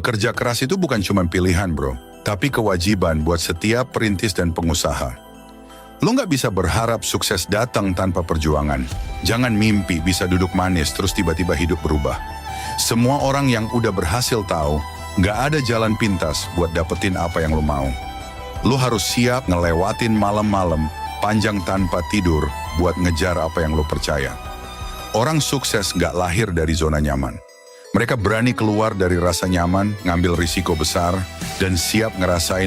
Bekerja keras itu bukan cuma pilihan bro, tapi kewajiban buat setiap perintis dan pengusaha. Lo nggak bisa berharap sukses datang tanpa perjuangan. Jangan mimpi bisa duduk manis terus tiba-tiba hidup berubah. Semua orang yang udah berhasil tahu, nggak ada jalan pintas buat dapetin apa yang lo mau. Lo harus siap ngelewatin malam-malam panjang tanpa tidur buat ngejar apa yang lo percaya. Orang sukses nggak lahir dari zona nyaman. Mereka berani keluar dari rasa nyaman, ngambil risiko besar, dan siap ngerasain